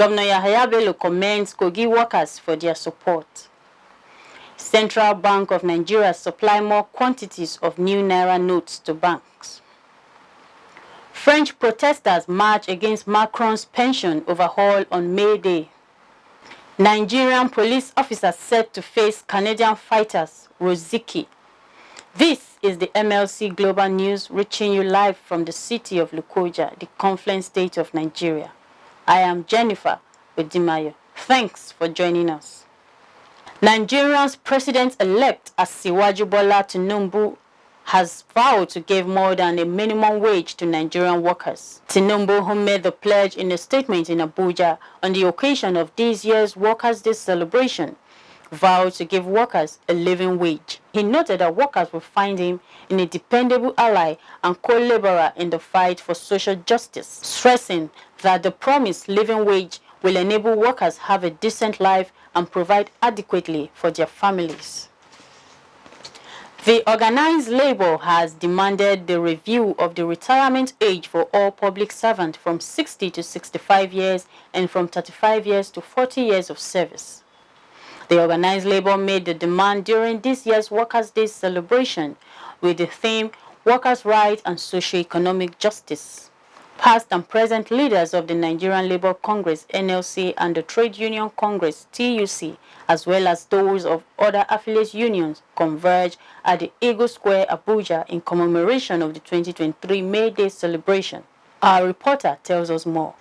Governor YAHAYA BELLO commends KOGI workers for their support. Central Bank of Nigeria supply more quantities of new Naira notes to banks. French protesters march against Macron's pension overhaul on May Day. Nigerian police officers set to face Canadian fighters, ROZICKI. This is the MLC Global News reaching you live from the city of Lokoja, the Confluence State of Nigeria. I am Jennifer Odimayo. Thanks for joining us. Nigeria's president-elect Asiwaju Bola Tinubu has vowed to give more than a minimum wage to Nigerian workers. Tinubu, who made the pledge in a statement in Abuja on the occasion of this year's Workers' Day celebration, vowed to give workers a living wage. He noted that workers will find him a dependable ally and co-laborer in the fight for social justice, stressing that the promised living wage will enable workers have a decent life and provide adequately for their families. The organized labor has demanded the review of the retirement age for all public servants from 60 to 65 years and from 35 years to 40 years of service. The organized labor made the demand during this year's Workers' Day celebration with the theme Workers' Rights and Socio-Economic Justice. Past and present leaders of the Nigerian Labour Congress (NLC) and the Trade Union Congress (TUC), as well as those of other affiliate unions, converge at the Eagle Square, Abuja, in commemoration of the 2023 May Day celebration. Our reporter tells us more.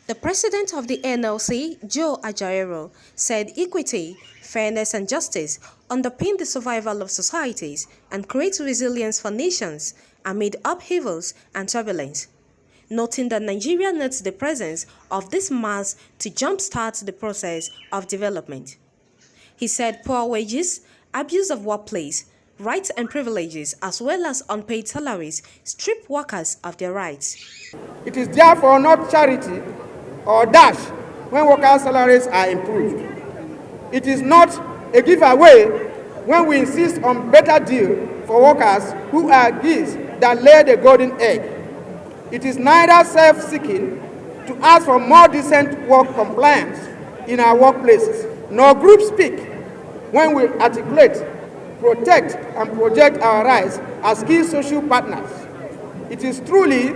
The president of the NLC, Joe Ajaero, said equity, fairness and justice underpin the survival of societies and create resilience for nations amid upheavals and turbulence, noting that Nigeria needs the presence of this mass to jumpstart the process of development. He said poor wages, abuse of workplace, rights and privileges, as well as unpaid salaries, strip workers of their rights. It is therefore not charity or dash when workers' salaries are improved. It is not a giveaway when we insist on better deal for workers who are geese that lay the golden egg. It is neither self-seeking to ask for more decent work compliance in our workplaces, nor group speak when we articulate, protect, and project our rights as key social partners. It is truly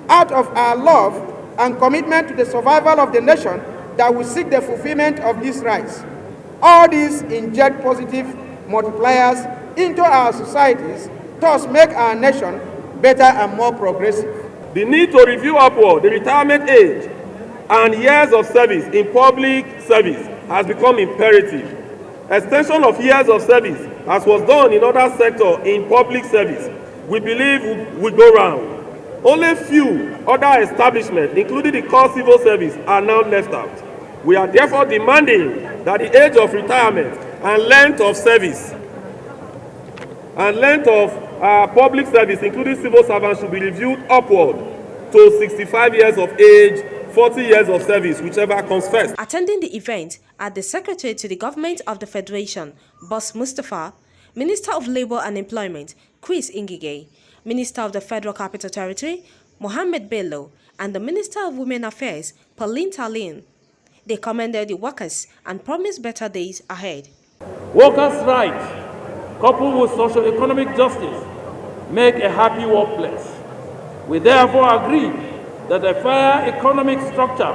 out of our love and commitment to the survival of the nation that we seek the fulfillment of these rights. All these inject positive multipliers into our societies, thus make our nation better and more progressive. The need to review upward the retirement age and years of service in public service has become imperative. Extension of years of service, as was done in other sectors in public service, we believe will go round. Only few other establishments, including the core civil service, are now left out. We are therefore demanding that the age of retirement and length of service and length of public service, including civil servants, should be reviewed upward to 65 years of age, 40 years of service, whichever comes first. Attending the event are the Secretary to the Government of the Federation, Boss Mustafa, Minister of Labour and Employment, Chris Ngige, Minister of the Federal Capital Territory, Mohammed Bello, and the Minister of Women Affairs, Pauline Talin. They commended the workers and promised better days ahead. Workers' rights, coupled with socio-economic justice, make a happy workplace. We therefore agree that a fair economic structure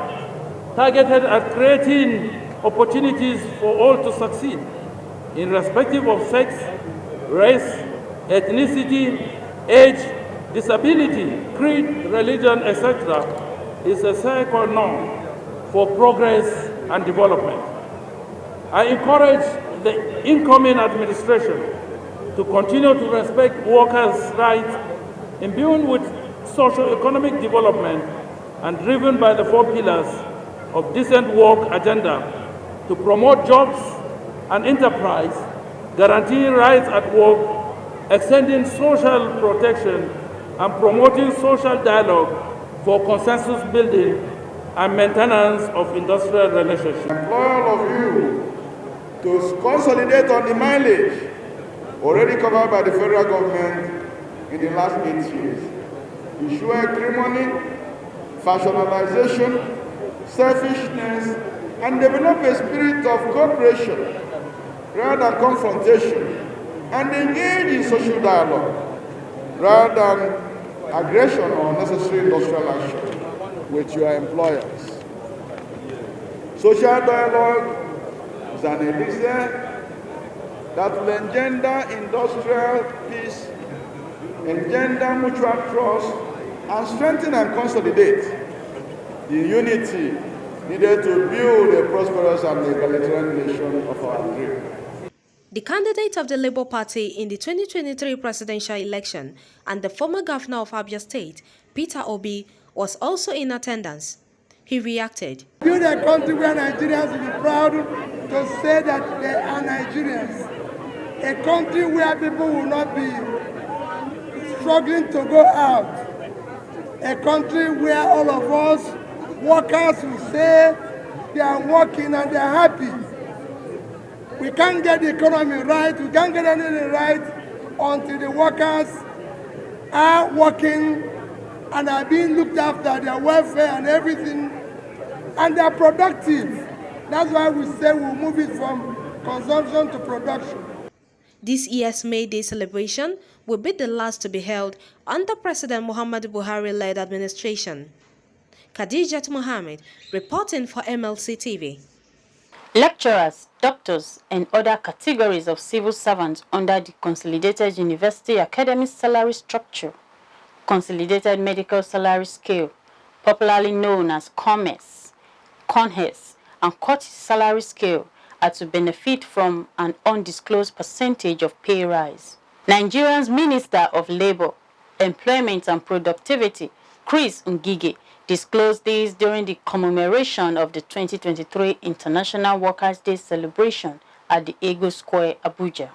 targeted at creating opportunities for all to succeed, irrespective of sex, race, ethnicity, age, disability, creed, religion, etc., is a sine qua non for progress and development. I encourage the incoming administration to continue to respect workers' rights imbued with socio-economic development and driven by the 4 pillars of decent work agenda to promote jobs and enterprise, guaranteeing rights at work, extending social protection, and promoting social dialogue for consensus building and maintenance of industrial relationships. I implore all of you to consolidate on the mileage already covered by the federal government in the last 8 years. Issue agreement, fashionalization, selfishness, and develop a spirit of cooperation rather than confrontation, and engage in social dialogue rather than aggression or unnecessary industrial action with your employers. Social dialogue is an elixir that will engender industrial peace, engender mutual trust, and strengthen and consolidate the unity needed to build a prosperous and egalitarian nation of our dream. The candidate of the Labour Party in the 2023 presidential election and the former governor of Abia State, Peter Obi, was also in attendance. He reacted. Build a country where Nigerians will be proud to say that they are Nigerians. A country where people will not be struggling to go out. A country where all of us workers will say they are working and they are happy. We can't get the economy right, we can't get anything right until the workers are working and are being looked after, their welfare and everything, and they are productive. That's why we say we'll move it from consumption to production. This year's May Day celebration will be the last to be held under President Muhammadu Buhari-led administration. Khadijat Mohammed, reporting for MLC TV. Lecturers, doctors, and other categories of civil servants under the Consolidated University Academic Salary Structure, Consolidated Medical Salary Scale, popularly known as COMES, CONHES, and COTIS Salary Scale, are to benefit from an undisclosed percentage of pay rise. Nigeria's Minister of Labour, Employment and Productivity, Chris Ngige, disclosed this during the commemoration of the 2023 International Workers' Day celebration at the Ego Square, Abuja.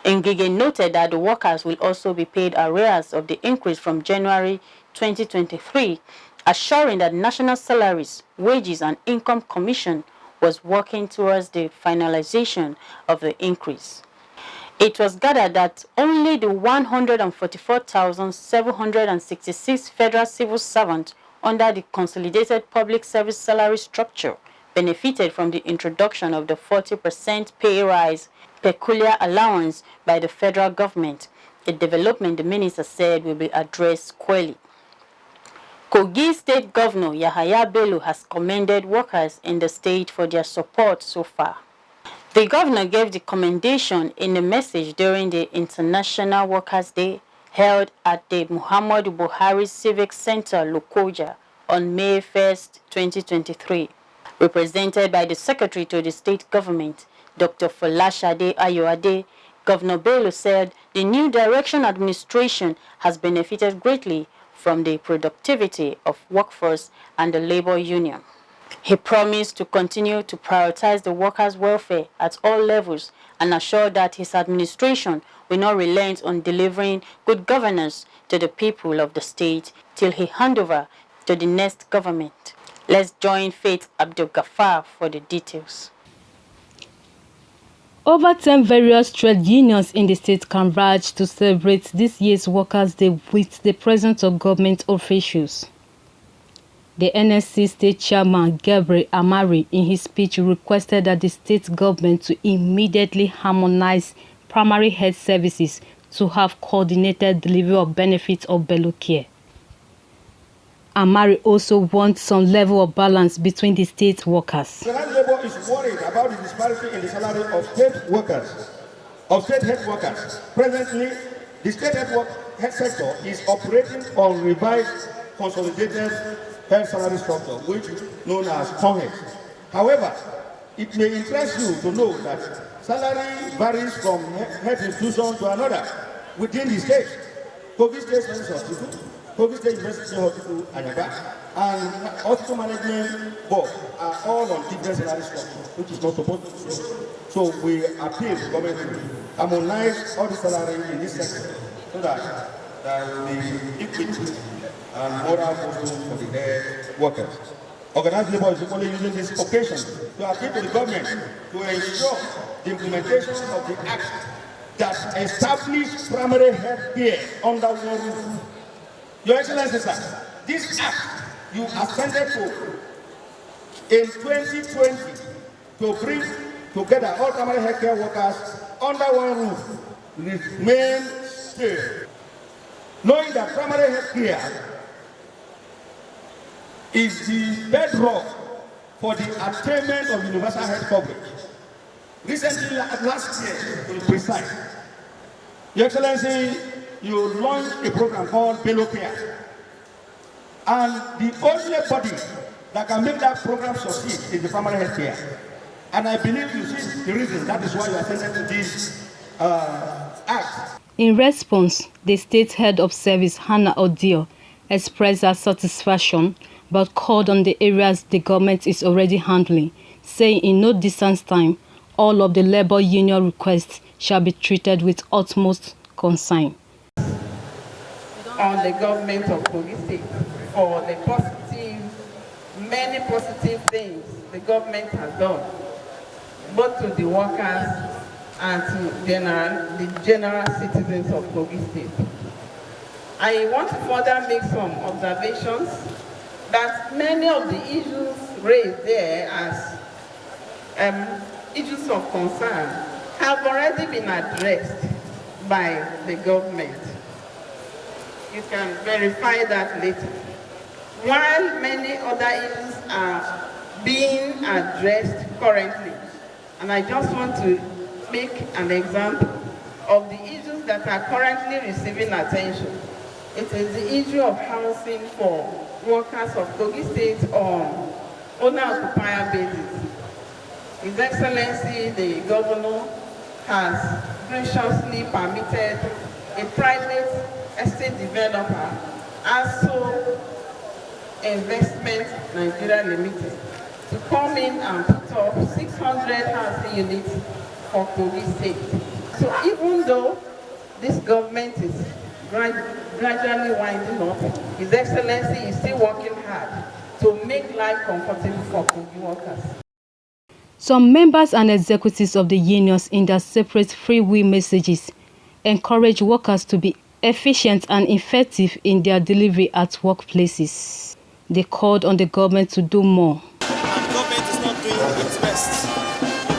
Ngige noted that the workers will also be paid arrears of the increase from January 2023, assuring that National Salaries, Wages and Income Commission was working towards the finalization of the increase. It was gathered that only the 144,766 federal civil servants under the Consolidated Public Service Salary Structure benefited from the introduction of the 40% pay rise peculiar allowance by the federal government, a development the minister said will be addressed squarely. KOGI State Governor YAHAYA BELLO has commended workers in the state for their support so far. The governor gave the commendation in a message during the International Workers' Day held at the Muhammadu Buhari Civic Center, Lokoja, on May 1st, 2023. Represented by the Secretary to the State Government, Dr. Folashade Ayoade, Governor Bello said the new direction administration has benefited greatly from the productivity of workforce and the labor union. He promised to continue to prioritize the workers' welfare at all levels and assured that his administration will not relent on delivering good governance to the people of the state till he hand over to the next government. Let's join Faith Abdul Ghaffar for the details. Over 10 various trade unions in the state converged to celebrate this year's Workers' Day with the presence of government officials. The NSC State Chairman Gabriel Amari in his speech requested that the state government to immediately harmonize primary health services to have coordinated delivery of benefits of BELLO care. Amari also wants some level of balance between the state workers. National Labour is worried about the disparity in the salary of state workers, of state health workers. Presently, the state health sector is operating on revised consolidated health salary structure, which is known as CONHES. However, it may interest you to know that salary varies from health institution to another within the state. KOGI State Hospital, KOGI State University Hospital, Anyaba, and Hospital Management Board are all on different salary structures, which is not supposed to be so. So we appeal to government to harmonize all the salary in this sector so that there will be equity and moral boosting for the workers. Organized labor is only using this occasion to appeal to the government to ensure the implementation of the act that established primary health care under one roof. Your Excellency, sir, this act you ascended to in 2020 to bring together all primary healthcare workers under one roof remains still. Knowing that primary healthcare is the bedrock for the attainment of universal health coverage. Recently, last year, to be precise, Your Excellency, you launched a program called BELLO Care. And the only body that can make that program succeed is the primary health care. And I believe you see the reason. That is why you are attending to this act. In response, the state head of service, Hannah Odio, expressed her satisfaction but called on the areas the government is already handling, saying in no distant time, all of the labor union requests shall be treated with utmost concern. On the government of Kogi State for the many positive things the government has done, both to the workers and to the general citizens of Kogi State. I want to further make some observations that many of the issues raised there as issues of concern have already been addressed by the government. You can verify that later. While many other issues are being addressed currently, and I just want to make an example of the issues that are currently receiving attention. It is the issue of housing for workers of Kogi State on owner-occupier basis. His Excellency, the Governor, has graciously permitted a private estate developer, ASO Investment Nigeria Limited, to come in and put up 600 housing units for Kogi State. So even though this government is gradually winding up, His Excellency is still working hard to make life comfortable for Kogi workers. Some members and executives of the unions in their separate free will messages encourage workers to be efficient and effective in their delivery at workplaces. They called on the government to do more. And the government is not doing its best.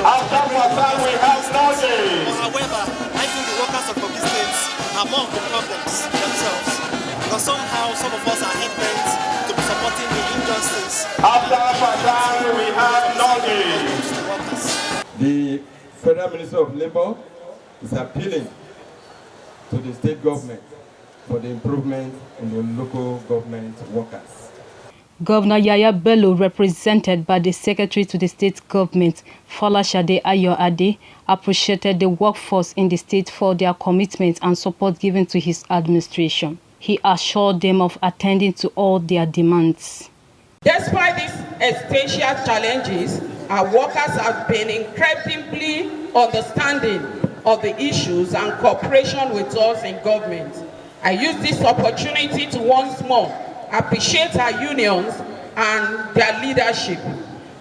After Fatah, we have nothing. However, I think the workers of Kogi State are more of the problems themselves. Because somehow some of us are hell-bent to be supporting the injustice. After Fatah, we have nothing. The Federal Minister of Labour is appealing to the state government for the improvement in the local government workers. Governor YAHAYA BELLO, represented by the Secretary to the State Government, Folashade Ayoade, appreciated the workforce in the state for their commitment and support given to his administration. He assured them of attending to all their demands. Despite these existential challenges, our workers have been incredibly understanding of the issues and cooperation with us in government. I use this opportunity to once more appreciate our unions and their leadership,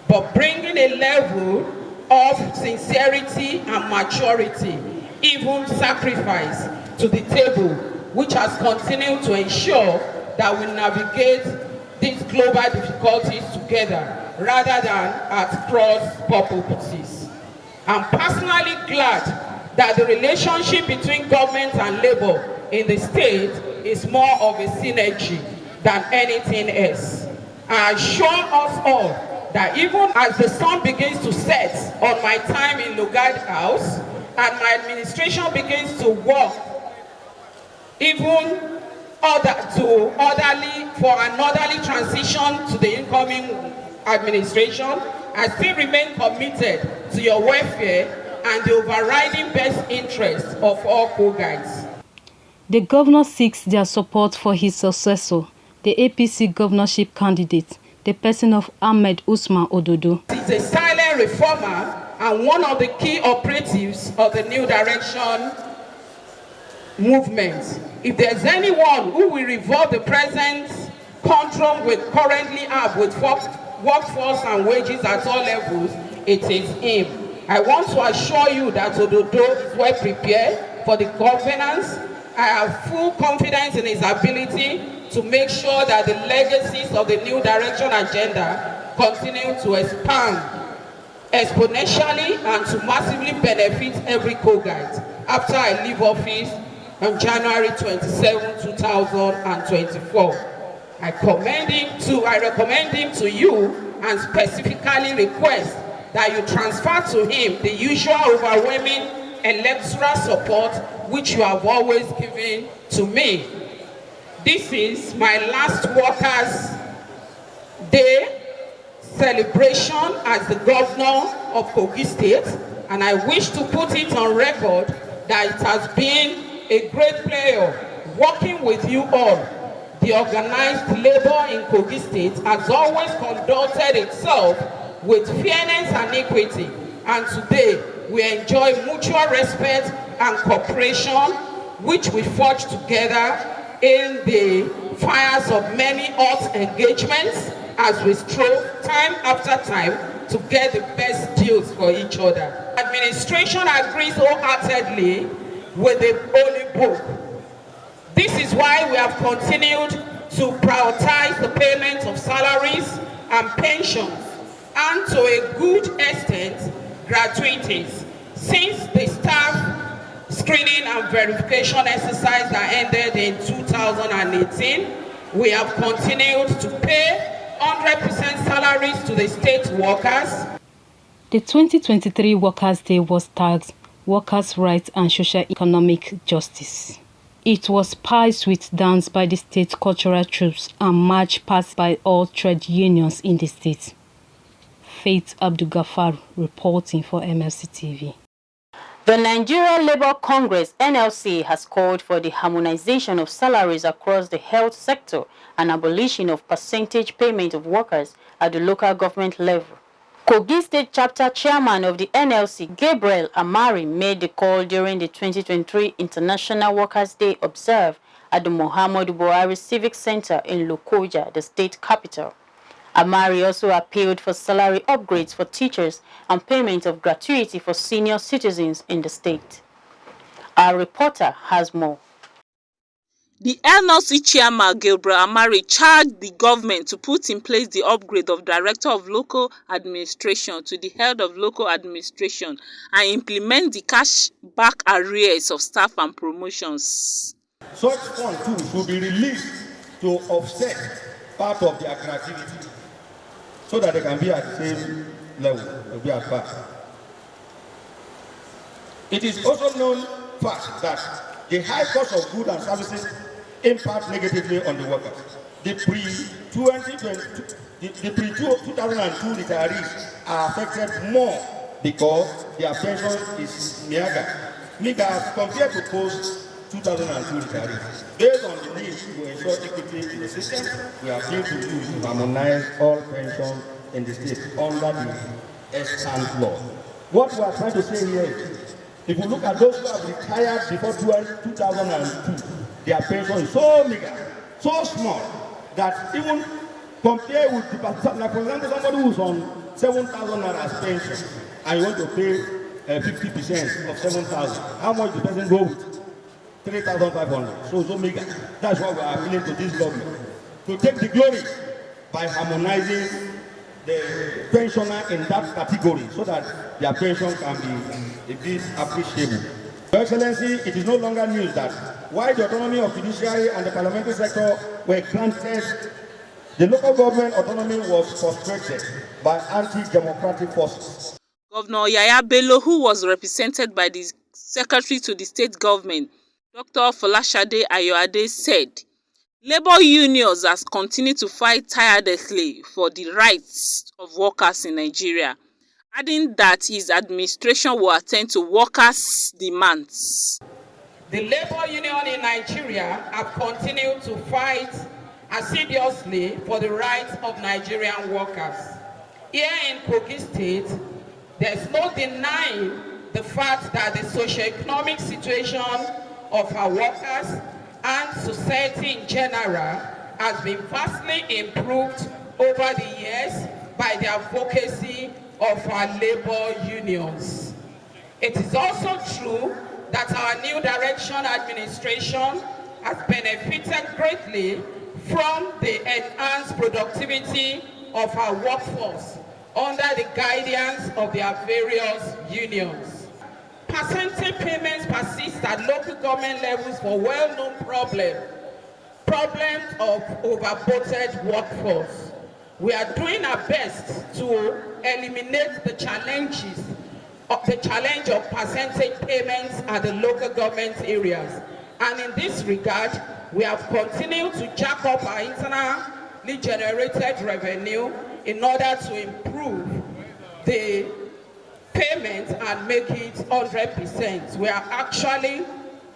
but bringing a level of sincerity and maturity, even sacrifice, to the table, which has continued to ensure that we navigate these global difficulties together rather than at cross purposes. I'm personally glad that the relationship between government and labor in the state is more of a synergy than anything else. I assure us all that even as the sun begins to set on my time in Lugard House and my administration begins to work even for an orderly transition to the incoming administration, I still remain committed to your welfare and the overriding best interests of all KOGIs. The governor seeks their support for his successor, the APC governorship candidate, the person of Ahmed Usman Ododo. He's a silent reformer and one of the key operatives of the New Direction movement. If there's anyone who will revolve the present conundrum we currently have with workforce and wages at all levels, it is him. I want to assure you that Ododo is well prepared for the governance. I have full confidence in his ability to make sure that the legacies of the New Direction agenda continue to expand exponentially and to massively benefit every KOGite after I leave office on January 27, 2024. I recommend him to you and specifically request that you transfer to him the usual overwhelming electoral support which you have always given to me. This is my last Workers' Day celebration as the governor of Kogi State, and I wish to put it on record that it has been a great pleasure working with you all. The organized labor in Kogi State has always conducted itself with fairness and equity, and today we enjoy mutual respect and cooperation which we forge together in the fires of many hot engagements as we strove time after time to get the best deals for each other. Administration agrees wholeheartedly with the Holy Book. This is why we have continued to prioritize the payment of salaries and pensions, and to a good extent, gratuities, since the staff screening and verification exercise that ended in 2018, we have continued to pay 100% salaries to the state workers. The 2023 Workers' Day was tagged Workers' Rights and Social Economic Justice. It was paced with dance by the state cultural troops and march past by all trade unions in the state. Faith Abdul-Ghaffar reporting for MLC TV. The Nigeria Labour Congress (NLC) has called for the harmonization of salaries across the health sector and abolition of percentage payment of workers at the local government level. Kogi State Chapter Chairman of the NLC, Gabriel Amari, made the call during the 2023 International Workers' Day observed at the Muhammadu Buhari Civic Center in Lokoja, the state capital. Amari also appealed for salary upgrades for teachers and payment of gratuity for senior citizens in the state. Our reporter has more. The NLC chairman, Gabriel Amari, charged the government to put in place the upgrade of Director of Local Administration to the Head of Local Administration and implement the cash-back arrears of staff and promotions. Such funds too should be released to offset part of their gratuity so that they can be at the same level, they'll be at par. It is also known fact that the high cost of goods and services impact negatively on the workers. The pre-2002 retirees are affected more because their pension is meager compared to post-2002 retirees. Based on the need to ensure equity in the system, we are appeal to you to harmonize all pensions in the state under the S-Stand law. What we are trying to say here is, if you look at those who have retired before 2002, their pension is so meager, so small, that even compared with, like for example, somebody who's on 7,000 naira as pension, and you want to pay 50% of 7,000, how much the person go with? 3,500. So meager. That's why we are appealing to this government to take the glory by harmonizing the pensioner in that category so that their pension can be a bit appreciable. Your Excellency, it is no longer news that while the autonomy of judiciary and the parliamentary sector were granted, the local government autonomy was frustrated by anti-democratic forces. Governor YAHAYA BELLO, who was represented by the Secretary to the State Government, Dr. Folashade Ayoade, said, labor unions has continued to fight tirelessly for the rights of workers in Nigeria, adding that his administration will attend to workers' demands. The labor union in Nigeria have continued to fight assiduously for the rights of Nigerian workers. Here in Kogi State, there's no denying the fact that the socio-economic situation of our workers and society in general has been vastly improved over the years by the advocacy of our labor unions. It is also true that our new direction administration has benefited greatly from the enhanced productivity of our workforce under the guidance of their various unions. Percentage payments persist at local government levels for well-known problems of overbudgeted workforce. We are doing our best to eliminate the challenge of percentage payments at the local government areas. And in this regard, we have continued to jack up our internally generated revenue in order to improve the payment and make it 100%. We are actually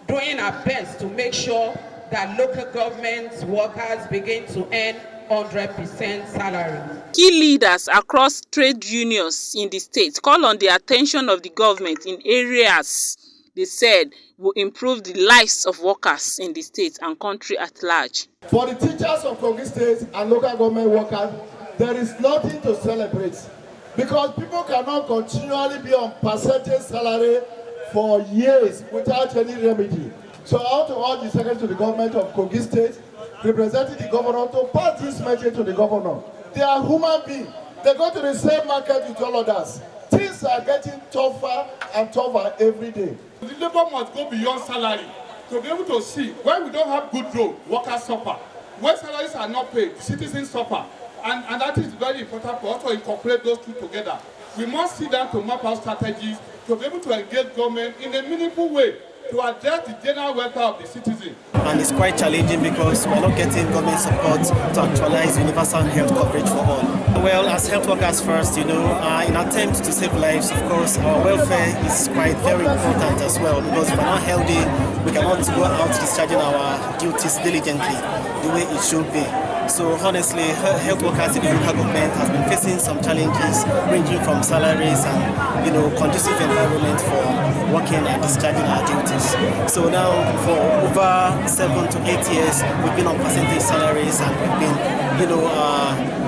doing our best to make sure that local government workers begin to earn 100% salary. Key leaders across trade unions in the state call on the attention of the government in areas they said will improve the lives of workers in the state and country at large. For the teachers of KOGI State and local government workers, there is nothing to celebrate because people cannot continually be on percentage salary for years without any remedy. So I want to urge the Secretary to the government of KOGI State, representing the governor, to pass this message to the governor. They are human beings. They go to the same market with all others. Things are getting tougher and tougher every day. The labor must go beyond salary to be able to see when we don't have good road, workers suffer. When salaries are not paid, citizens suffer. And that is very important for us to incorporate those two together. We must sit down to map out strategies to be able to engage government in a meaningful way to address the general welfare of the citizen. And it's quite challenging because we're not getting government support to actualize universal health coverage for all. Well, as health workers first, in attempts to save lives, of course, our welfare is quite very important as well because if we're not healthy, we cannot go out discharging our duties diligently the way it should be. So honestly, health workers in the local government has been facing some challenges ranging from salaries and conducive environment for working and discharging our duties. So now for over 7 to 8 years, we've been on percentage salaries and we've been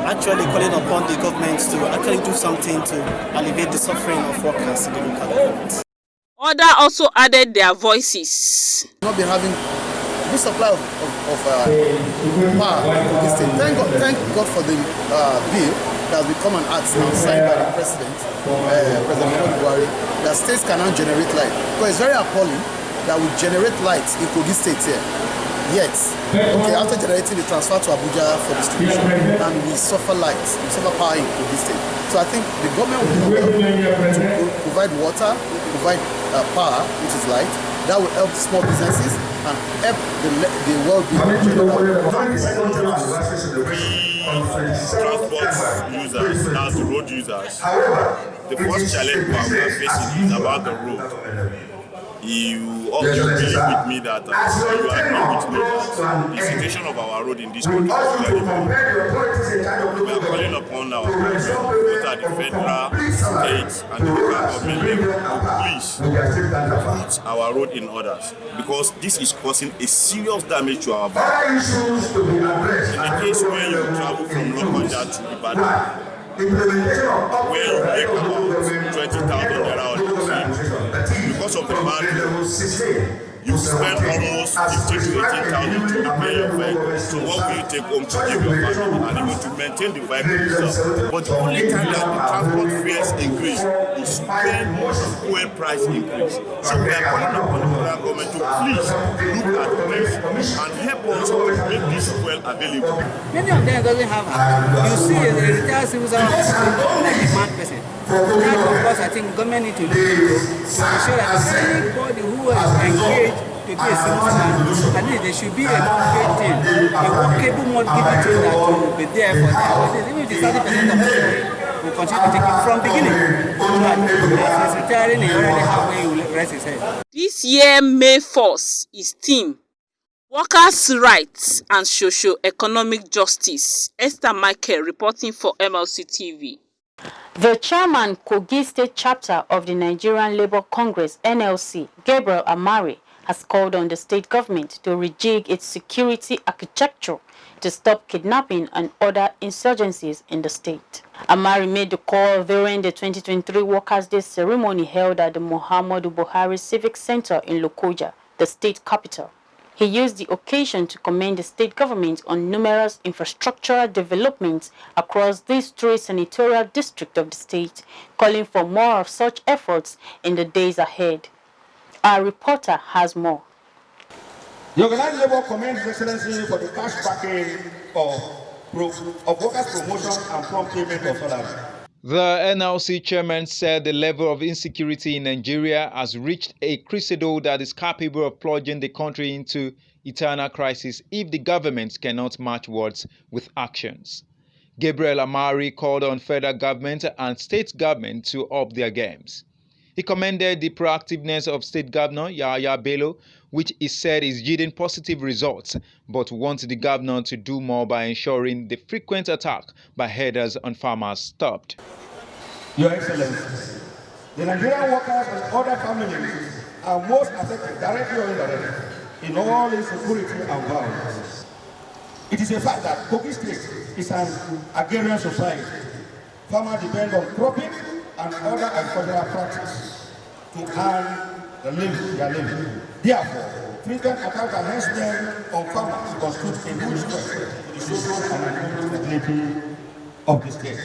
actually calling upon the government to actually do something to alleviate the suffering of workers in the local government. Others also added their voices. Not be having good supply of power in this state. Thank God for the bill that has become an act now signed by the President Muhammadu Buhari, that states cannot generate light. Because it's very appalling that we generate light in KOGI State here. Yet, after generating, we transfer to Abuja for distribution, and we suffer light, we suffer power in KOGI State. So I think the government will do well to provide water, provide power, which is light. That will help small businesses and help the well-being. Transport users, as the road users, the first challenge we are facing is about the road. You believe with me that you agree with me that the situation of our road in this country is very bad. We are calling upon our government, both at the federal, state, and the local government level, to please put our road in order because this is causing a serious damage to our body. In the case where you travel from Lokoja to Ibadan, where you make about 20,000 naira on the trip, because of the bad road, you spend almost 15 to 18,000 to repair your vehicle. So what will you take home to give your family and even to maintain the vehicle itself? But the only time that the transport fares increase is when fuel price increase. So we are calling upon the federal government to please look at this and help us make this fuel available. Many of them doesn't have account. You see a retired civil servant like a mad person. That of course I think government need to look into to ensure that anybody who is engaged to be a civil servant, at least there should be a monthly thing, a workable monthly thing that will be there for them. Even if it's 30% of the salary, we'll continue to take it from beginning. So that as he's retiring, he already have where he will rest his head. This year May 4th is theme Workers' Rights and Socio-Economic Justice. Esther Michael reporting for MLC TV. The chairman, KOGI State Chapter of the Nigerian Labour Congress, NLC, Gabriel Amari, has called on the state government to rejig its security architecture to stop kidnapping and other insurgencies in the state. Amari made the call during the 2023 Workers' Day ceremony held at the Muhammadu Buhari Civic Center in Lokoja, the state capital. He used the occasion to commend the state government on numerous infrastructural developments across these three senatorial districts of the state, calling for more of such efforts in the days ahead. Our reporter has more. The organized labor commends His Excellency for the cash backing of workers' promotion and prompt payment of salary. The NLC chairman said the level of insecurity in Nigeria has reached a crescendo that is capable of plunging the country into eternal crisis if the government cannot match words with actions. Gabriel Amari called on federal government and state government to up their games. He commended the proactiveness of State Governor YAHAYA BELLO, which he said is yielding positive results, but wants the governor to do more by ensuring the frequent attack by herders on farmers stopped. Your Excellency, the Nigerian workers and other families are most affected, directly or indirectly, in all insecurity and violence. It is a fact that KOGI State is an agrarian society. Farmers depend on cropping and other agricultural practice to earn their living. Therefore, frequent attacks and harassment on farmers constitute a huge threat to the social and economic stability of the state.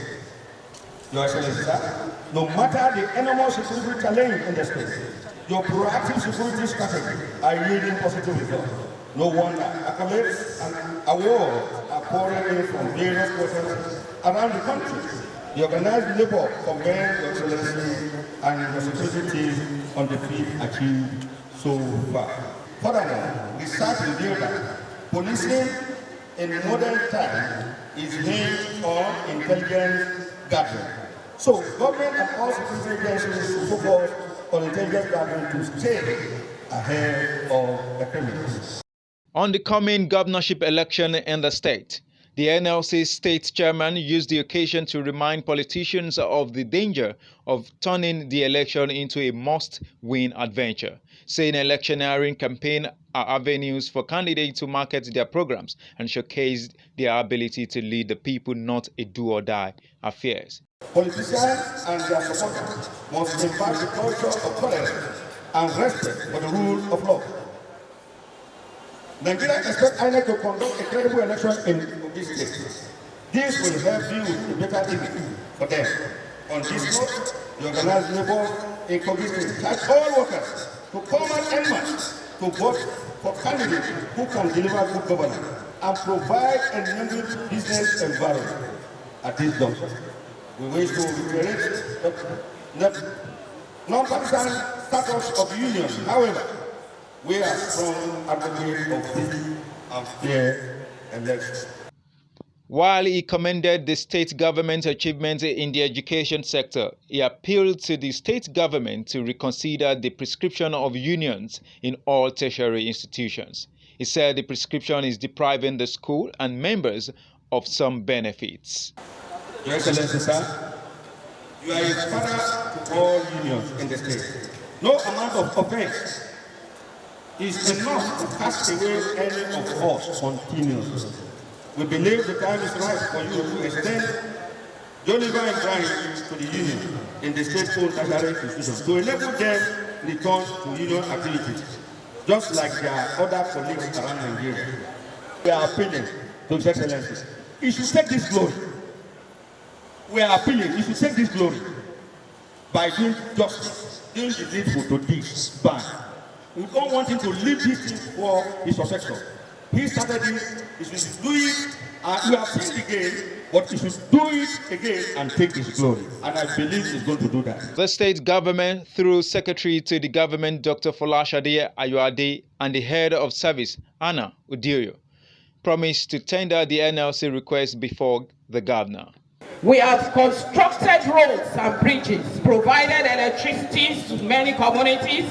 Your Excellency, sir, no matter the enormous security challenge in the state, your proactive security strategy are yielding positive results. No wonder accolades and awards are pouring in from various quarters around the country. The organized labor commend Your Excellency and your security team on the feat achieved so far. Furthermore, research revealed that policing in modern time is hinged on intelligence gathering. So, government and all security agencies should focus on intelligence gathering to stay ahead of the criminals. On the coming governorship election in the state, the NLC state chairman used the occasion to remind politicians of the danger of turning the election into a must-win adventure, saying electioneering campaigns are avenues for candidates to market their programs and showcase their ability to lead the people, not a do-or-die affairs. Politicians and their supporters must impart the culture of tolerance and respect for the rule of law. Nigeria expects INEC to conduct a credible election in this state. This will help you with a better image for them. On this note, the organized labor in KOGI State urge all workers to come out en masse to vote for candidates who can deliver good governance and provide an enabling business environment. At this juncture, we wish to reiterate the non-partisan status of the union. However, we are strong advocates of free and fair elections. While he commended the state government's achievements in the education sector, he appealed to the state government to reconsider the prescription of unions in all tertiary institutions. He said the prescription is depriving the school and members of some benefits. Your Excellency, sir, you are a father to all unions in the state. No amount of offense is enough to cast away any of us continuously. We believe the time is right for you to extend the Oliver and Grind to the union in the state-owned tertiary institutions to enable them return to union activities, just like their other colleagues around Nigeria. We are appealing to His Excellency. He should take this glory. We are appealing. He should take this glory by doing justice, doing the needful to this ban. We don't want him to leave this thing for his successor. He started it, he should do it, and we have seen it again, but he should do it again and take his glory. And I believe he's going to do that. The state government, through Secretary to the government Dr. Folashade Ayoade and the head of service, Anna Udirio, promised to tender the NLC request before the governor. We have constructed roads and bridges, provided electricity to many communities,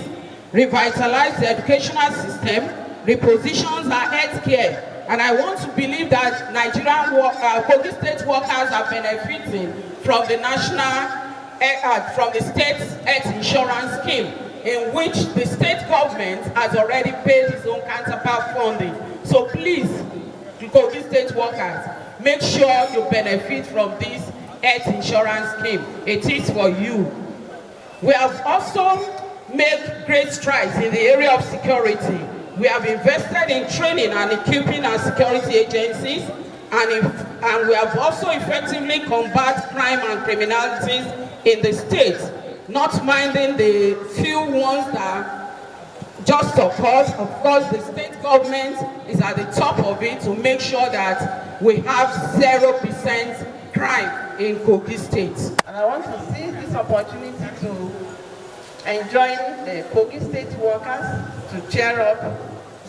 revitalized the educational system, repositions our health care, and I want to believe that Nigerian KOGI state workers are benefiting from the from the state's health insurance scheme, in which the state government has already paid its own counterpart funding. So please, KOGI state workers, make sure you benefit from this health insurance scheme. It is for you. We have also made great strides in the area of security. We have invested in training and equipping our security agencies, and we have also effectively combated crime and criminalities in the state, not minding the few ones that just occurred. Of course, the state government is at the top of it to make sure that we have 0% crime in Kogi State. And I want to seize this opportunity to enjoin the Kogi State workers to cheer up.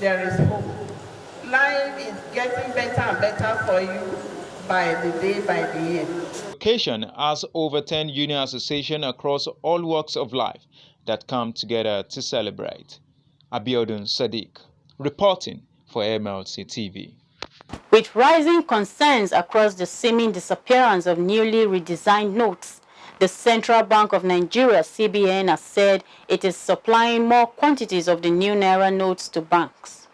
There is hope. Life is getting better and better for you by the day, by the year. The occasion has over 10 union associations across all walks of life that come together to celebrate. Abiodun Sadiq, reporting for MLC TV. With rising concerns across the seeming disappearance of newly redesigned notes, the Central Bank of Nigeria, CBN, has said it is supplying more quantities of the new Naira notes to banks.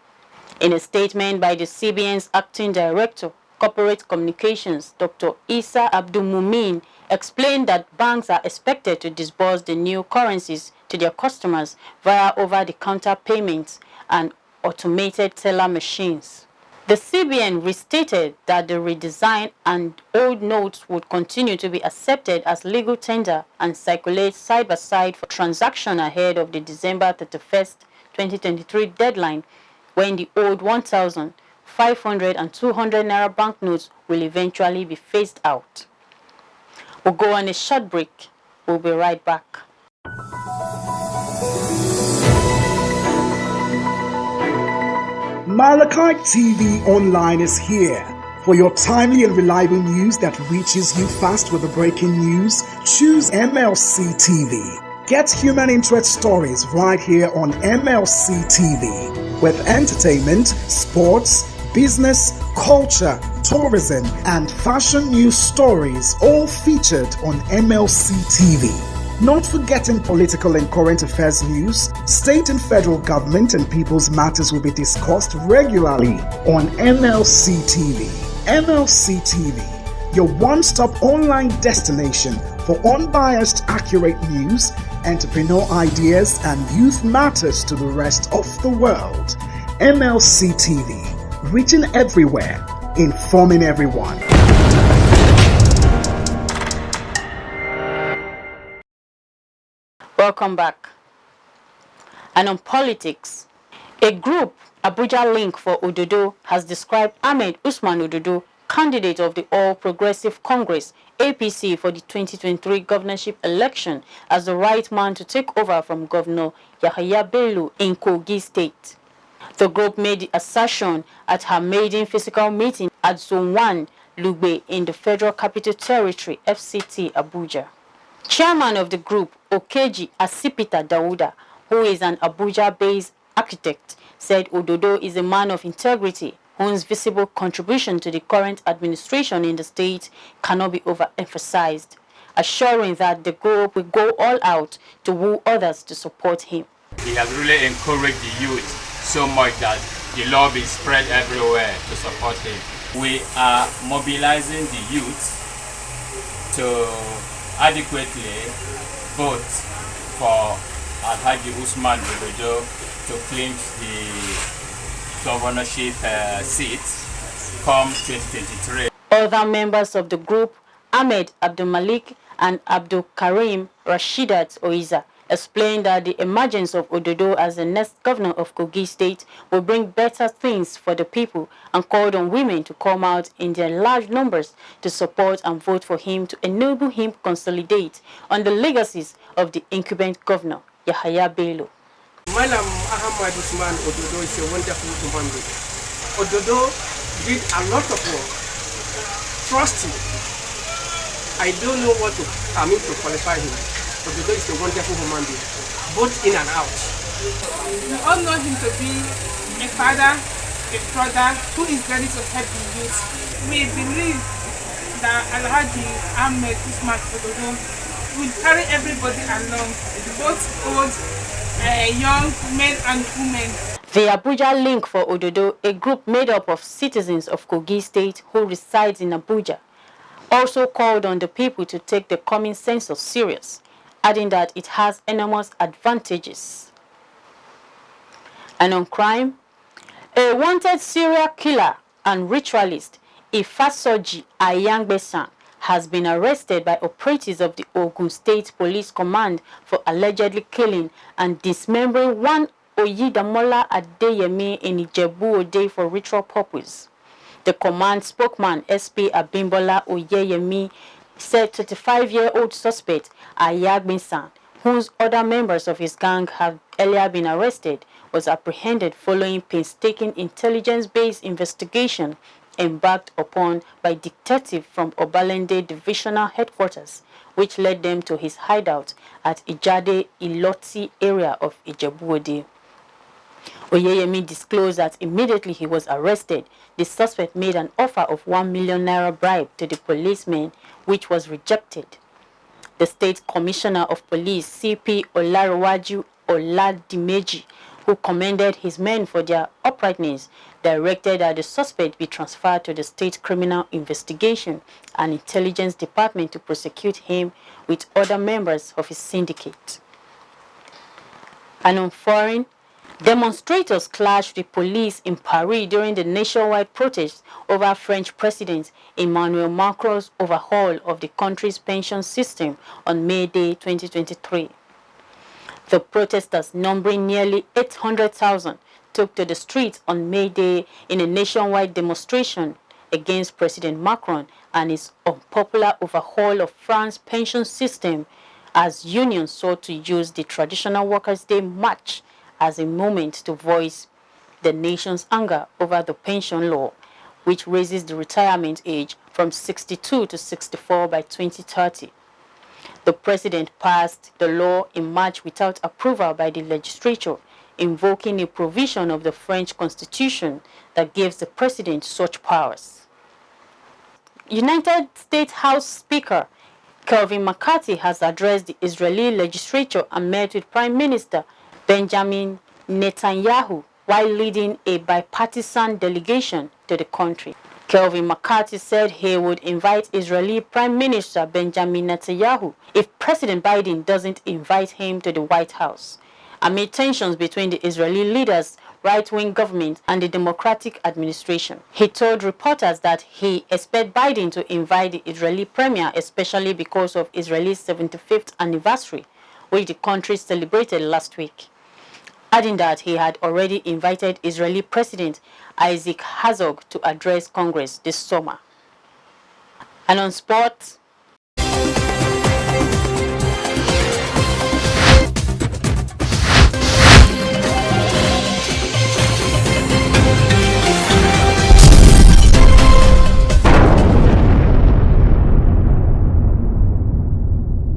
In a statement by the CBN's Acting Director, Corporate Communications, Dr. Isa Abdulmumin, explained that banks are expected to disburse the new currencies to their customers via over-the-counter payments and automated teller machines. The CBN restated that the redesign and old notes would continue to be accepted as legal tender and circulate side by side for transaction ahead of the December 31st, 2023 deadline, when the old 1,000, 500 and 200 Naira banknotes will eventually be phased out. We'll go on a short break. We'll be right back. MLC TV Online is here for your timely and reliable news that reaches you fast with the breaking news. Choose MLC TV. Get human interest stories right here on MLC TV with entertainment, sports, business, culture, tourism, and fashion news stories all featured on MLC TV. Not forgetting political and current affairs news, state and federal government and people's matters will be discussed regularly on MLC TV. MLC TV, your one-stop online destination for unbiased, accurate news, entrepreneur ideas, and youth matters to the rest of the world. MLC TV, reaching everywhere, informing everyone. Welcome back. And on politics, a group, Abuja Link for Ododo, has described Ahmed Usman Ododo, candidate of the All Progressive Congress, APC, for the 2023 governorship election, as the right man to take over from Governor YAHAYA Bello in Kogi State. The group made the assertion at her maiden physical meeting at Zone 1, Lugbe, in the Federal Capital Territory, FCT, Abuja. Chairman of the group, Okeji Asipita Dawuda, who is an Abuja-based architect, said Ododo is a man of integrity whose visible contribution to the current administration in the state cannot be overemphasized, assuring that the group will go all out to woo others to support him. He has really encouraged the youth so much that the love is spread everywhere to support him. We are mobilizing the youth to adequately vote for Alhaji Usman Ododo to clinch the governorship seat come 2023. Other members of the group, Ahmed Abdul Malik and Abdul Karim Rashidat Oiza, explained that the emergence of Ododo as the next governor of Kogi State will bring better things for the people, and called on women to come out in their large numbers to support and vote for him to enable him consolidate on the legacies of the incumbent governor, YAHAYA Bello. Malam Ahmad Usman Ododo is a wonderful human being. Ododo did a lot of work. Trust me, I don't know what to qualify him. Ododo is a wonderful human being, both in and out. We all know him to be a father, a brother who is ready to help the youth. We believe that Alhaji Ahmed Usman Ododo will carry everybody along, both old, young men and women. The Abuja Link for Ododo, a group made up of citizens of Kogi State who resides in Abuja, also called on the people to take the coming census serious, adding that it has enormous advantages. And on crime, A wanted serial killer and ritualist, Ifasoji Ayangbesan, has been arrested by operatives of the Ogun State Police Command for allegedly killing and dismembering one Oyidamola Adeyemi in Ijebu-Ode for ritual purpose. The command spokesman, SP Abimbola Oyeyemi, said 35-year-old suspect Ayangbesan, whose other members of his gang have earlier been arrested, was apprehended following painstaking intelligence-based investigation embarked upon by detectives from Obalende Divisional Headquarters, which led them to his hideout at Ijade Iloti area of Ijebu-Ode. Oyeyemi disclosed that immediately he was arrested, the suspect made an offer of 1 million naira bribe to the policeman, which was rejected. The State Commissioner of Police, CP Olarewaju Oladimeji, who commended his men for their uprightness, directed that the suspect be transferred to the State Criminal Investigation and Intelligence Department to prosecute him with other members of his syndicate. And on foreign, demonstrators clashed with police in Paris during the nationwide protest over French President Emmanuel Macron's overhaul of the country's pension system on May Day 2023. The protesters, numbering nearly 800,000, took to the streets on May Day in a nationwide demonstration against President Macron and his unpopular overhaul of France's pension system, as unions sought to use the traditional Workers' Day march as a moment to voice the nation's anger over the pension law, which raises the retirement age from 62 to 64 by 2030. The president passed the law in March without approval by the legislature, invoking a provision of the French constitution that gives the president such powers. United States House Speaker Kevin McCarthy has addressed the Israeli legislature and met with Prime Minister Benjamin Netanyahu while leading a bipartisan delegation to the country. Kevin McCarthy said he would invite Israeli Prime Minister Benjamin Netanyahu if President Biden doesn't invite him to the White House, amid tensions between the Israeli leaders, right-wing government, and the Democratic administration. He told reporters that he expects Biden to invite the Israeli premier, especially because of Israel's 75th anniversary, which the country celebrated last week, adding that he had already invited Israeli President Isaac Herzog to address Congress this summer. And on sports,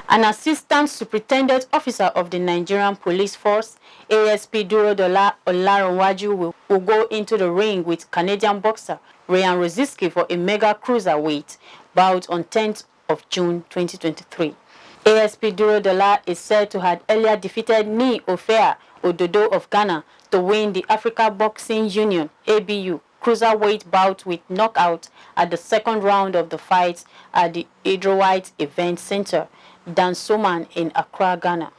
an assistant superintendent officer of the Nigerian police force, ASP Durodola Olaronwaju, will go into the ring with Canadian boxer ROZICKI for a mega cruiserweight bout on 10th of June 2023. ASP Durodola is said to have earlier defeated Ni Ofea Ododo of Ghana to win the Africa Boxing Union (ABU) cruiserweight bout with knockout at the second round of the fight at the Hydro-White Event Center, Dansoman in Accra, Ghana.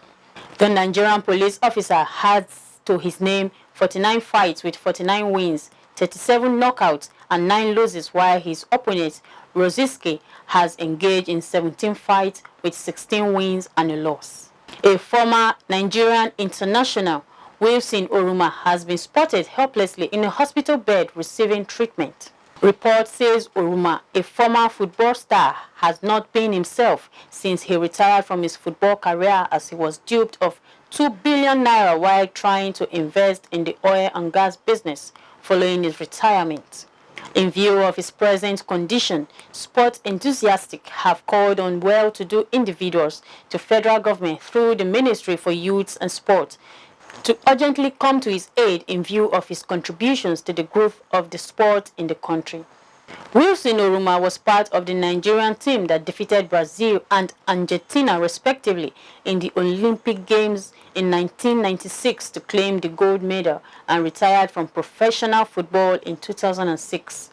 The Nigerian police officer has to his name 49 fights with 49 wins, 37 knockouts, and 9 losses, while his opponent, ROZICKI, has engaged in 17 fights with 16 wins and a loss. A former Nigerian international, Wilson Oruma, has been spotted helplessly in a hospital bed receiving treatment. Report says Oruma, a former football star, has not been himself since he retired from his football career, as he was duped of 2 billion naira while trying to invest in the oil and gas business following his retirement. In view of his present condition, sport enthusiasts have called on well-to-do individuals to federal government through the Ministry for Youth and Sport to urgently come to his aid in view of his contributions to the growth of the sport in the country. Wilson Oruma was part of the Nigerian team that defeated Brazil and Argentina respectively in the Olympic Games in 1996 to claim the gold medal, and retired from professional football in 2006.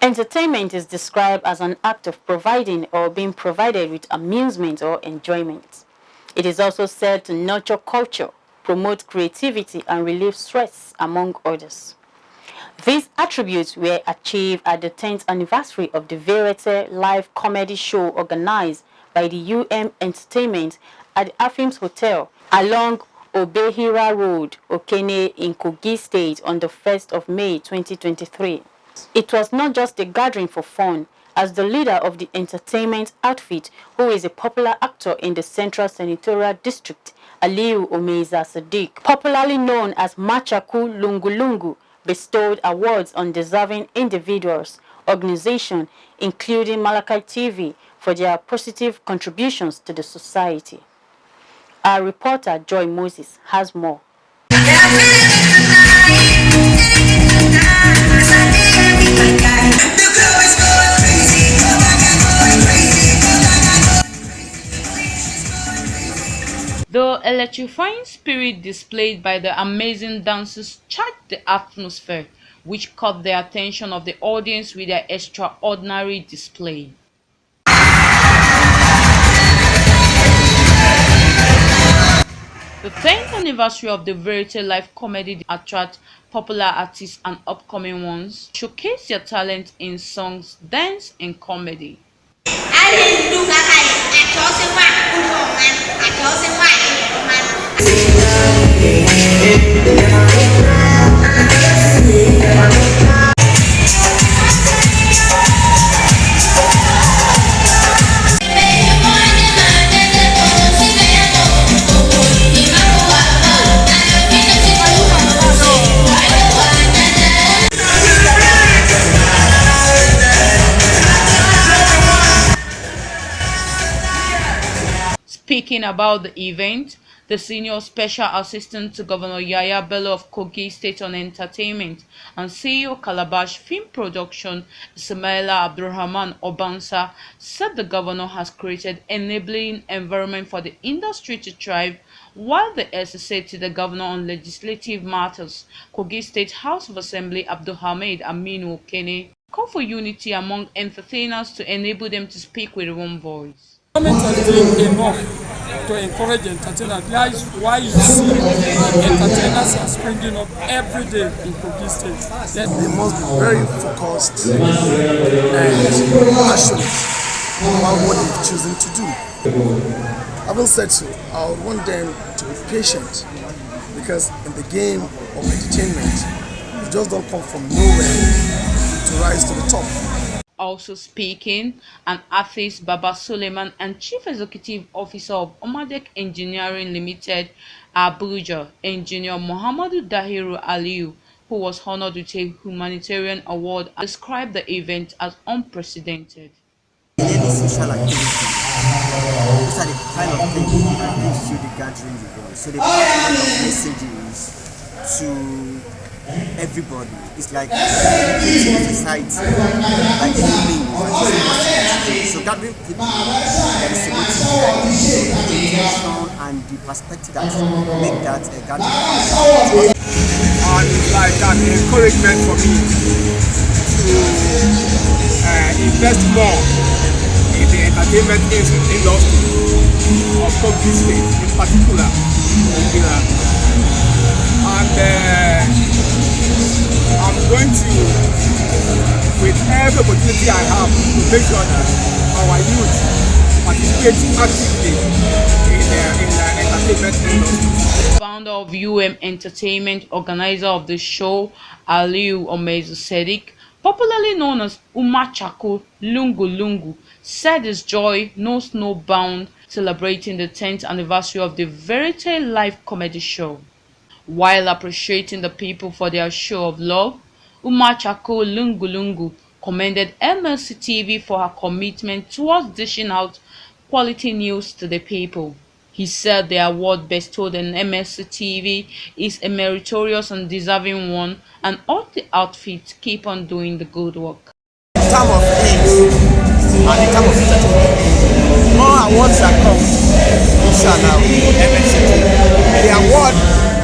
Entertainment is described as an act of providing or being provided with amusement or enjoyment. It is also said to nurture culture, promote creativity, and relieve stress, among others. These attributes were achieved at the 10th anniversary of the variety live comedy show organized by the Entertainment at the Afims Hotel along Obehira Road, Okene in Kogi State on the 1st of May 2023. It was not just a gathering for fun, as the leader of the entertainment outfit, who is a popular actor in the Central Senatorial District, Aliyu Omeiza Sadiq, popularly known as Machaku Lungulungu, bestowed awards on deserving individuals, organizations, including MLC TV, for their positive contributions to the society. Our reporter Joy Moses has more. The electrifying spirit displayed by the amazing dancers charged the atmosphere, which caught the attention of the audience with their extraordinary display. The 10th anniversary of the Verity Live Comedy attracts popular artists and upcoming ones showcase their talent in songs, dance, and comedy. Speaking about the event, the Senior Special Assistant to Governor YAHAYA BELLO of KOGI State on Entertainment and CEO Calabash Film Production, Ismaila Abdulrahman Obansa, said the governor has created enabling environment for the industry to thrive, while the SSA to the governor on legislative matters, KOGI State House of Assembly Abdulhamid Aminu Okene, called for unity among entertainers to enable them to speak with one voice. The government has done enough to encourage entertainers. That is why you see entertainers are springing up every day in Kogi State. They must be very focused and passionate about what they've chosen to do. Having said so, I would want them to be patient, because in the game of entertainment, you just don't come from nowhere to rise to the top. Also speaking, an artist Baba Suleiman and Chief Executive Officer of Omadek Engineering Limited, Abuja, Engineer Muhammadu Dahiru Aliyu, who was honored with a humanitarian award, described the event as unprecedented. Any social activity, these are the kind of things that gives you the gathering you want. So they put a lot of messages to everybody. It's like educating society, like anything. So gathering people, there is the intention and the perspective that make that a gathering. And it's like an encouragement for me to invest more in the entertainment industry of Kogi State in particular. And I'm going to, with every opportunity I have, to make sure that our youth participate actively in the entertainment industry. Founder of Entertainment, organizer of the show, Aliyu Omeiza Sadiq, popularly known as Machaku Lungulungu, said his joy knows no bound, celebrating the 10th anniversary of the Verity Live Comedy show. While appreciating the people for their show of love, Machaku Lungulungu commended MLC TV for her commitment towards dishing out quality news to the people. He said the award bestowed on MLC TV is a meritorious and deserving one, and all the outfits keep on doing the good work. In terms of things and in terms of entertainment, more awards that come, inshallah, MLC TV. The award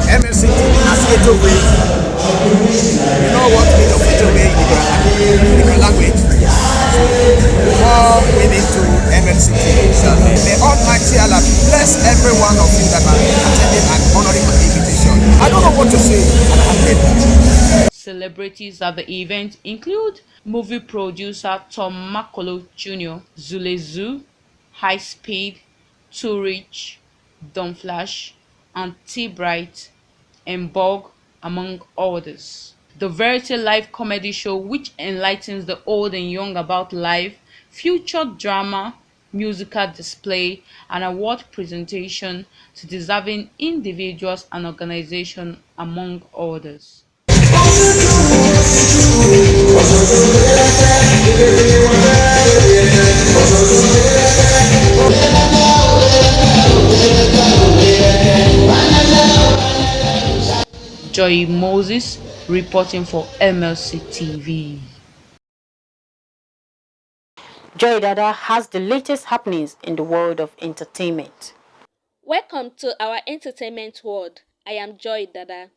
MLC TV has 8 ways. You know what means of 8 ways in the language? and I have made it. Celebrities at the event include movie producer Tom Makolo Jr., Zulezu, High Speed, Too Rich, Don Flash, and T-Bright, Mbog, among others. The Verity Live comedy show, which enlightens the old and young about life, featured drama, musical display, and award presentation to deserving individuals and organizations, among others. Joy Moses reporting for MLC TV. Joy Dada has the latest happenings in the world of entertainment. Welcome to our entertainment world. I am Joy Dada.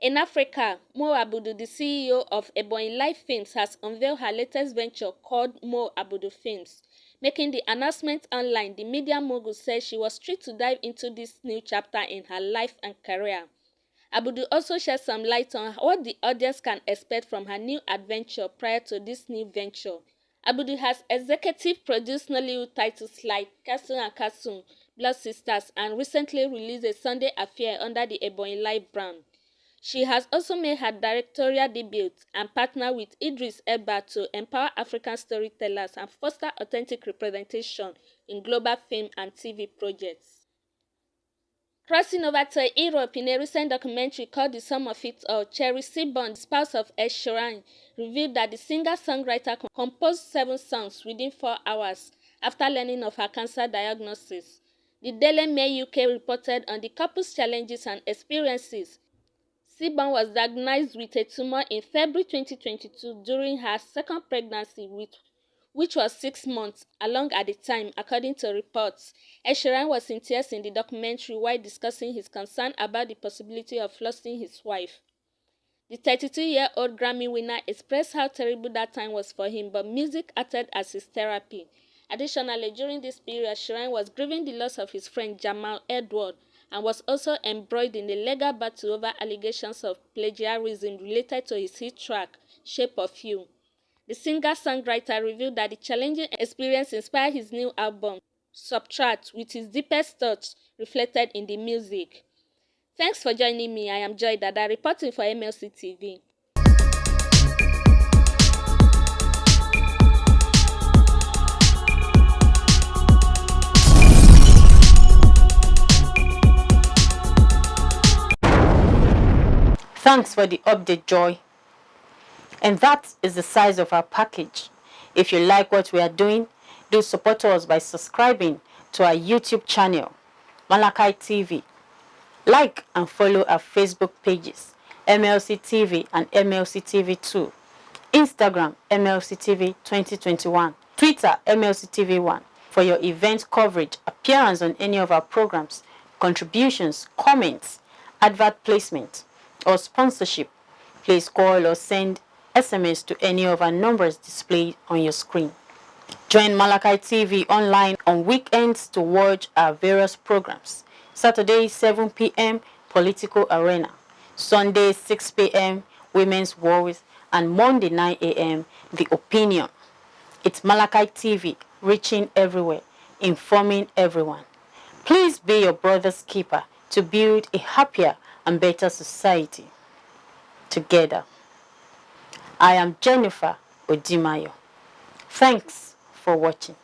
In Africa, Mo Abudu, the CEO of Ebonyi Life Films, has unveiled her latest venture called Mo Abudu Films. Making the announcement online, the media mogul said she was thrilled to dive into this new chapter in her life and career. Abudu also shed some light on what the audience can expect from her new adventure prior to this new venture. Abudu has executive produced Nollywood titles like Castle and Castle, Blood Sisters, and recently released A Sunday Affair under the Ebonyi Life brand. She has also made her directorial debut and partnered with Idris Elba to empower African storytellers and foster authentic representation in global film and TV projects. Crossing over to Europe, in a recent documentary called The Sum of It All, Cherry Seaborn, spouse of Ed Sheeran, revealed that the singer-songwriter composed 7 songs within 4 hours after learning of her cancer diagnosis. The Daily Mail UK reported on the couple's challenges and experiences. Seaborn was diagnosed with a tumor in February 2022 during her second pregnancy, which was 6 months along at the time, according to reports. Ed Sheeran was in tears in the documentary while discussing his concern about the possibility of losing his wife. The 32-year-old Grammy winner expressed how terrible that time was for him, but music acted as his therapy. Additionally, during this period, Sheeran was grieving the loss of his friend Jamal Edward and was also embroiled in a legal battle over allegations of plagiarism related to his hit track, Shape of You. The singer-songwriter revealed that the challenging experience inspired his new album, Subtract, with his deepest thoughts reflected in the music. Thanks for joining me. I am Joy Dada, reporting for MLC TV. Thanks for the update, Joy. And that is the size of our package. If you like what we are doing, do support us by subscribing to our YouTube channel, MLC TV. Like and follow our Facebook pages, MLC TV and MLC TV 2, Instagram, MLC TV 2021, Twitter, MLC TV 1. For your event coverage, appearance on any of our programs, contributions, comments, advert placement, or sponsorship, please call or send SMS to any of our numbers displayed on your screen. Join MLC TV online on weekends to watch our various programs. Saturday, 7 p.m., Political Arena. Sunday, 6 p.m., Women's Wars. And Monday, 9 a.m., The Opinion. It's MLC TV, reaching everywhere, informing everyone. Please be your brother's keeper to build a happier and better society together. I am Jennifer Odimayo. Thanks for watching.